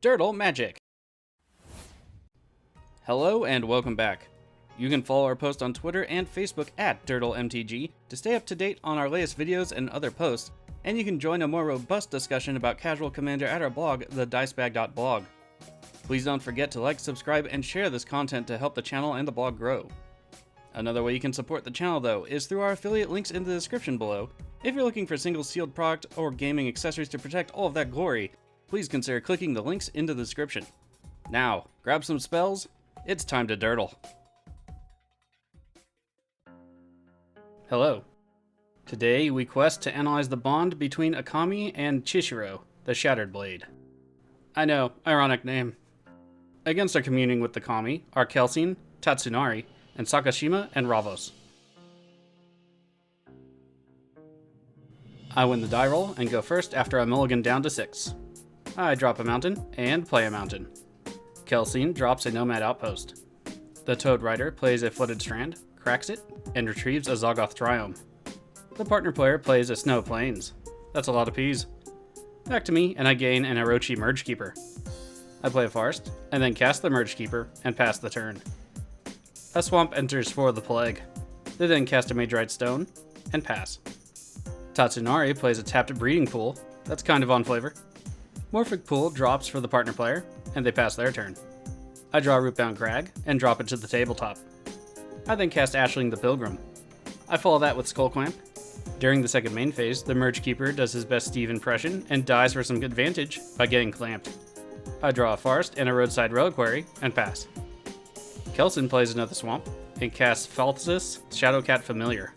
Dirtle Magic! Hello and welcome back. You can follow our post on Twitter and Facebook at DirtleMTG to stay up to date on our latest videos and other posts, and you can join a more robust discussion about Casual Commander at our blog, thedicebag.blog. Please don't forget to like, subscribe, and share this content to help the channel and the blog grow. Another way you can support the channel, though, is through our affiliate links in the description below. If you're looking for single sealed product or gaming accessories to protect all of that glory, please consider clicking the links in the description. Now, grab some spells, it's time to dirtle. Hello. Today we quest to analyze the bond between Akami and Chishiro, the Shattered Blade. I know, ironic name. Against our communing with the Kami are Kelsien, Tatsunari, and Sakashima and Ravos. I win the die roll and go first after I mulligan down to 6. I drop a mountain and play a mountain. Kelsien drops a Nomad Outpost. The Toad Rider plays a Flooded Strand, cracks it, and retrieves a Zoggoth Triome. The partner player plays a Snow Plains. That's a lot of P's. Back to me, and I gain an Orochi Merge Keeper. I play a Forest, and then cast the Merge Keeper and pass the turn. A Swamp enters for the Plague. They then cast a Magerite Stone and pass. Tatsunari plays a tapped Breeding Pool. That's kind of on flavor. Morphic Pool drops for the partner player, and they pass their turn. I draw Rootbound Crag and drop it to the tabletop. I then cast Ashling the Pilgrim. I follow that with Skull Clamp. During the second main phase, the Merge Keeper does his best Steve impression and dies for some advantage by getting clamped. I draw a Forest and a Roadside Reliquary and pass. Kelsien plays another Swamp and casts Falthus Shadowcat Familiar.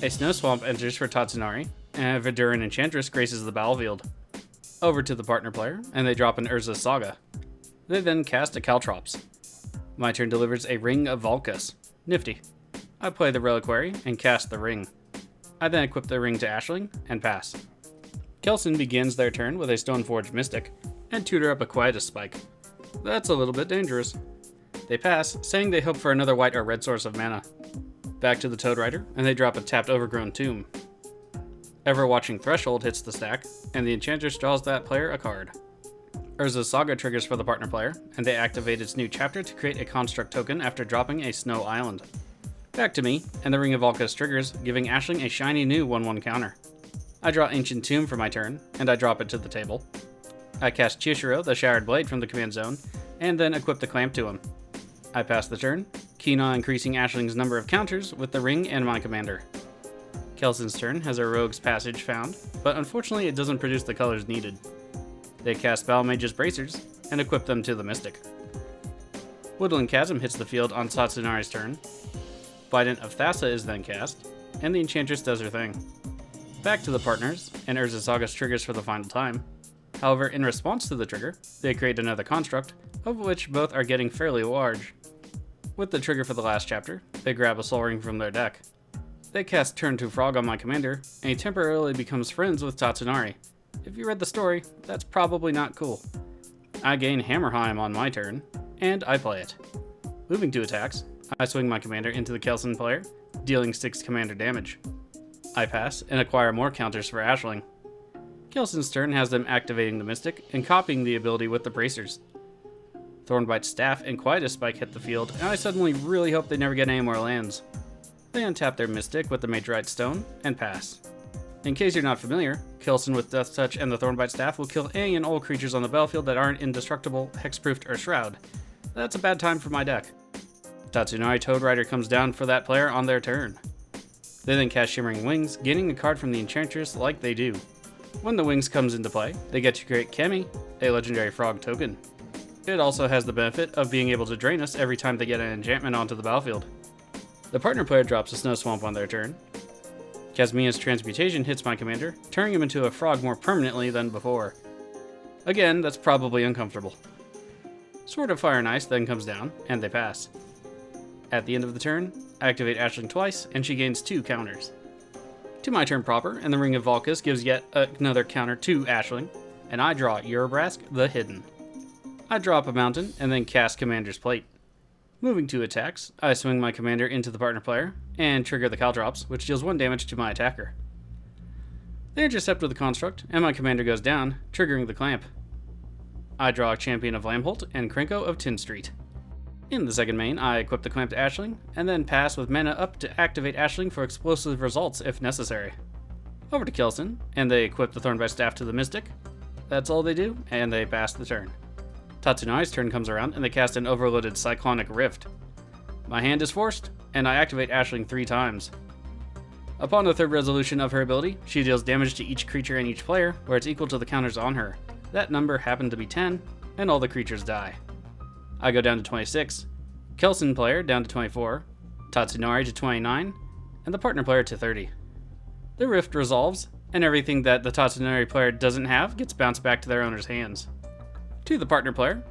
A Snow Swamp enters for Tatsunari, and a Verduran Enchantress graces the battlefield. Over to the partner player, and they drop an Urza's Saga. They then cast a Caltrops. My turn delivers a Ring of Valkus. Nifty. I play the Reliquary and cast the Ring. I then equip the Ring to Ashling and pass. Kelsien begins their turn with a Stoneforged Mystic and tutor up a Quietus Spike. That's a little bit dangerous. They pass, saying they hope for another white or red source of mana. Back to the Toad Rider, and they drop a tapped Overgrown Tomb. Ever-Watching Threshold hits the stack, and the Enchantress draws that player a card. Urza's Saga triggers for the partner player, and they activate its new chapter to create a construct token after dropping a Snow Island. Back to me, and the Ring of Valkus triggers, giving Ashling a shiny new 1/1 counter. I draw Ancient Tomb for my turn, and I drop it to the table. I cast Chishiro, the Shattered Blade, from the command zone, and then equip the Clamp to him. I pass the turn, keen on increasing Ashling's number of counters with the Ring and my commander. Kelsien's turn has a Rogue's Passage found, but unfortunately it doesn't produce the colors needed. They cast Balmage's Bracers and equip them to the Mystic. Woodland Chasm hits the field on Tatsunari's turn. Bident of Thassa is then cast, and the Enchantress does her thing. Back to the partners, and Urza's Saga triggers for the final time. However, in response to the trigger, they create another construct, of which both are getting fairly large. With the trigger for the last chapter, they grab a Soul Ring from their deck. They cast Turn to Frog on my commander, and he temporarily becomes friends with Tatsunari. If you read the story, that's probably not cool. I gain Hammerheim on my turn, and I play it. Moving to attacks, I swing my commander into the Kelsien player, dealing 6 commander damage. I pass and acquire more counters for Ashling. Kelsien's turn has them activating the Mystic and copying the ability with the Bracers. Thornbite's Staff and Quietus Spike hit the field, and I suddenly really hope they never get any more lands. They untap their Mystic with the Magerite Stone and pass. In case you're not familiar, Kelsien with Death Touch and the Thornbite Staff will kill any and all creatures on the battlefield that aren't indestructible, hexproofed, or shroud. That's a bad time for my deck. Tatsunari Toad Rider comes down for that player on their turn. They then cast Shimmering Wings, gaining a card from the Enchantress like they do. When the Wings comes into play, they get to create Kemi, a legendary frog token. It also has the benefit of being able to drain us every time they get an enchantment onto the battlefield. The partner player drops a Snow Swamp on their turn. Kazmia's Transmutation hits my commander, turning him into a frog more permanently than before. Again, that's probably uncomfortable. Sword of Fire and Ice then comes down, and they pass. At the end of the turn, I activate Ashling twice, and she gains 2 counters. To my turn proper, and the Ring of Valkus gives yet another counter to Ashling, and I draw Urabrask the Hidden. I drop a mountain, and then cast Commander's Plate. Moving to attacks, I swing my commander into the partner player, and trigger the Caltrops, which deals 1 damage to my attacker. They intercept with the construct, and my commander goes down, triggering the clamp. I draw a Champion of Lamholt and Krenko of Tin Street. In the second main, I equip the Clamped Ashling, and then pass with mana up to activate Ashling for explosive results if necessary. Over to Kelsien, and they equip the Thornbite Staff to the Mystic. That's all they do, and they pass the turn. Tatsunari's turn comes around, and they cast an overloaded Cyclonic Rift. My hand is forced, and I activate Ashling 3 times. Upon the third resolution of her ability, she deals damage to each creature and each player, where it's equal to the counters on her. That number happened to be 10, and all the creatures die. I go down to 26, Kelsien player down to 24, Tatsunari to 29, and the partner player to 30. The rift resolves, and everything that the Tatsunari player doesn't have gets bounced back to their owner's hands. To the partner player,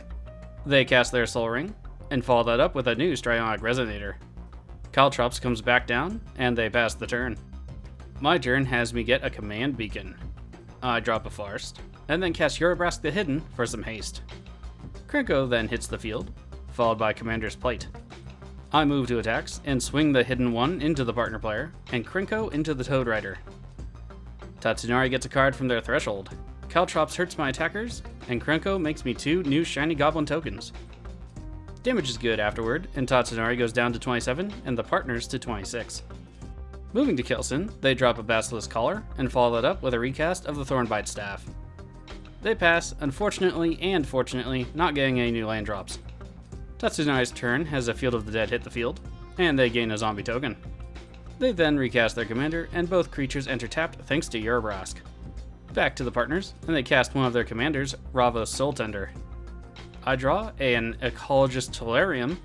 they cast their Soul Ring, and follow that up with a new Strionic Resonator. Caltrops comes back down, and they pass the turn. My turn has me get a Command Beacon. I drop a Forest, and then cast Urabrask the Hidden for some haste. Krenko then hits the field, followed by Commander's Plate. I move to attacks and swing the Hidden One into the partner player, and Krenko into the Toad Rider. Tatsunari gets a card from their threshold. Caltrops hurts my attackers, and Krenko makes me 2 new Shiny Goblin tokens. Damage is good afterward, and Tatsunari goes down to 27, and the partners to 26. Moving to Kelsien, they drop a Basilisk Collar, and follow that up with a recast of the Thornbite Staff. They pass, unfortunately and fortunately, not getting any new land drops. Tatsunari's turn has a Field of the Dead hit the field, and they gain a zombie token. They then recast their commander, and both creatures enter tapped thanks to Urabrask. Back to the partners, and they cast one of their commanders, Ravos Soul Tender. I draw an Ecologist Tolarium,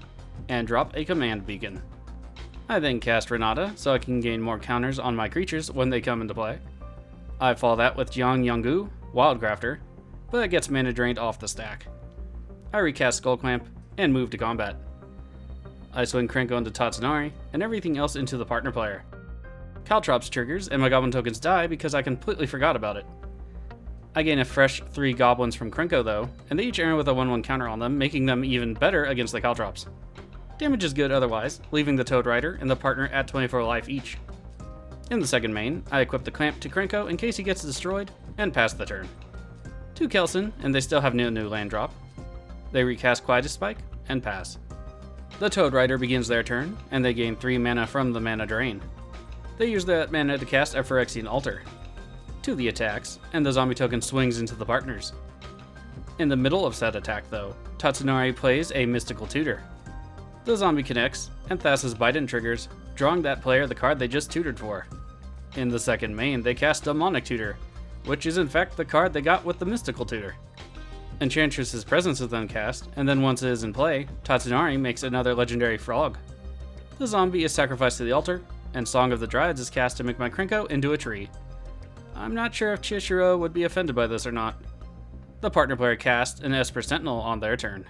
and drop a Command Beacon. I then cast Renata, so I can gain more counters on my creatures when they come into play. I follow that with Jiang Yanggu, Wildcrafter, but it gets mana drained off the stack. I recast Skullclamp, and move to combat. I swing Krenko into Tatsunari, and everything else into the partner player. Caltrops triggers, and my Goblin tokens die because I completely forgot about it. I gain a fresh 3 Goblins from Krenko though, and they each enter with a 1/1 counter on them, making them even better against the Caltrops. Damage is good otherwise, leaving the Toad Rider and the partner at 24 life each. In the second main, I equip the Clamp to Krenko in case he gets destroyed, and pass the turn. To Kelsien, and they still have no new land drop. They recast Quietus Spike, and pass. The Toad Rider begins their turn, and they gain 3 mana from the mana drain. They use that mana to cast a Phyrexian Altar. To the attacks, and the zombie token swings into the partners. In the middle of said attack though, Tatsunari plays a Mystical Tutor. The zombie connects, and Thassa's Biden triggers, drawing that player the card they just tutored for. In the second main, they cast Demonic Tutor, which is in fact the card they got with the Mystical Tutor. Enchantress's Presence is then cast, and then once it is in play, Tatsunari makes another legendary frog. The zombie is sacrificed to the altar, and Song of the Dryads is cast to make my Krenko into a tree. I'm not sure if Chishiro would be offended by this or not. The partner player casts an Esper Sentinel on their turn.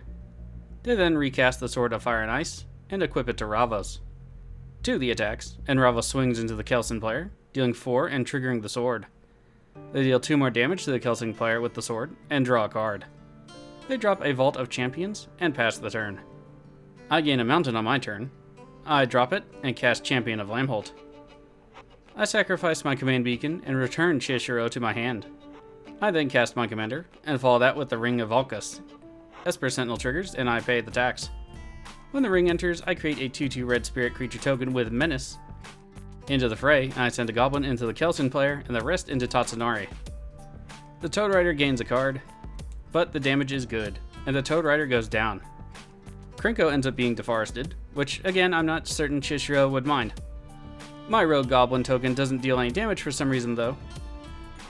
They then recast the Sword of Fire and Ice, and equip it to Ravos. To the attacks, and Ravos swings into the Kelsien player, dealing 4 and triggering the sword. They deal 2 more damage to the Kelsien player with the sword, and draw a card. They drop a Vault of Champions, and pass the turn. I gain a mountain on my turn. I drop it, and cast Champion of Lamholt. I sacrifice my Command Beacon, and return Chishiro to my hand. I then cast my commander, and follow that with the Ring of Valkus. Esper Sentinel triggers, and I pay the tax. When the ring enters, I create a 2/2 red spirit creature token with Menace. Into the fray, I send a Goblin into the Kelsien player, and the rest into Tatsunari. The Toad Rider gains a card, but the damage is good, and the Toad Rider goes down. Krenko ends up being deforested, which again I'm not certain Chishiro would mind. My Rogue Goblin token doesn't deal any damage for some reason though.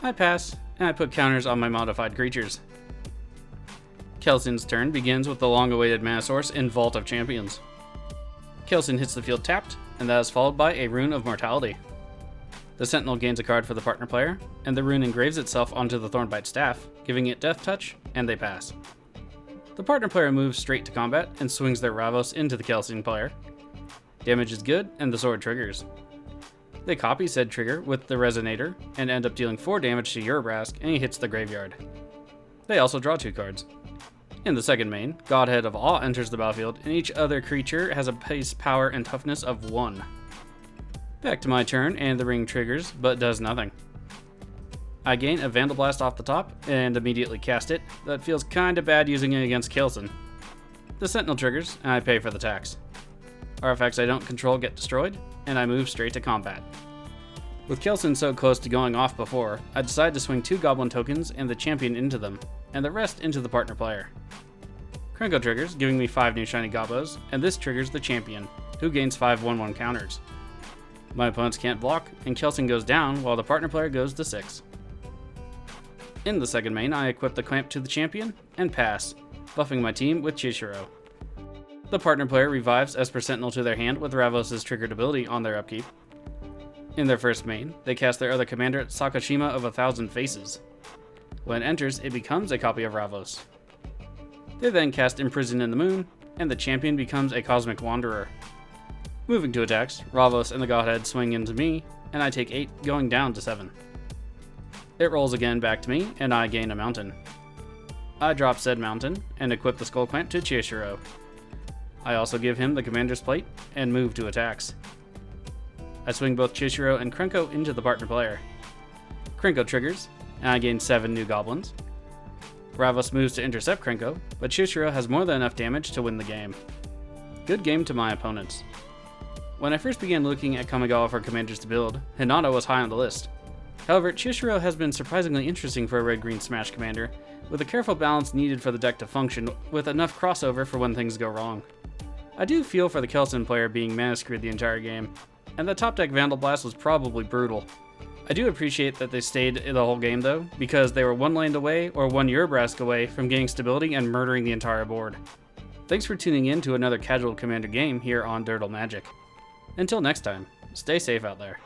I pass, and I put counters on my modified creatures. Kelsien's turn begins with the long-awaited mana source in Vault of Champions. Kelsien hits the field tapped, and that is followed by a Rune of Mortality. The Sentinel gains a card for the partner player, and the rune engraves itself onto the Thornbite Staff, giving it Death Touch, and they pass. The partner player moves straight to combat and swings their Ravos into the Kelsien player. Damage is good, and the sword triggers. They copy said trigger with the Resonator, and end up dealing 4 damage to Urabrask, and he hits the graveyard. They also draw 2 cards. In the second main, Godhead of Awe enters the battlefield, and each other creature has a base power and toughness of 1. Back to my turn, and the ring triggers, but does nothing. I gain a Vandal Blast off the top and immediately cast it. That feels kinda bad using it against Kelsien. The Sentinel triggers, and I pay for the tax. Artifacts I don't control get destroyed, and I move straight to combat. With Kelsien so close to going off before, I decide to swing 2 Goblin tokens and the champion into them, and the rest into the partner player. Krenko triggers, giving me 5 new shiny Gobbos, and this triggers the champion, who gains 5 1/1 counters. My opponents can't block, and Kelsien goes down while the partner player goes to 6. In the second main, I equip the clamp to the champion and pass, buffing my team with Chishiro. The partner player revives Esper Sentinel to their hand with Ravos' triggered ability on their upkeep. In their first main, they cast their other commander, Sakashima of 1,000 Faces. When it enters, it becomes a copy of Ravos. They then cast Imprison in the Moon, and the champion becomes a Cosmic Wanderer. Moving to attacks, Ravos and the Godhead swing into me, and I take 8, going down to 7. It rolls again back to me, and I gain a mountain. I drop said mountain, and equip the Skull Clamp to Chishiro. I also give him the Commander's Plate, and move to attacks. I swing both Chishiro and Krenko into the partner player. Krenko triggers, and I gain 7 new Goblins. Ravos moves to intercept Krenko, but Chishiro has more than enough damage to win the game. Good game to my opponents. When I first began looking at Kamigawa for commanders to build, Hinata was high on the list. However, Chishiro has been surprisingly interesting for a red-green Smash commander, with a careful balance needed for the deck to function, with enough crossover for when things go wrong. I do feel for the Kelsien player being mana screwed the entire game, and the top deck Vandal Blast was probably brutal. I do appreciate that they stayed the whole game though, because they were 1 land away or 1 Urabrask away from gaining stability and murdering the entire board. Thanks for tuning in to another casual commander game here on Dirtle Magic. Until next time, stay safe out there.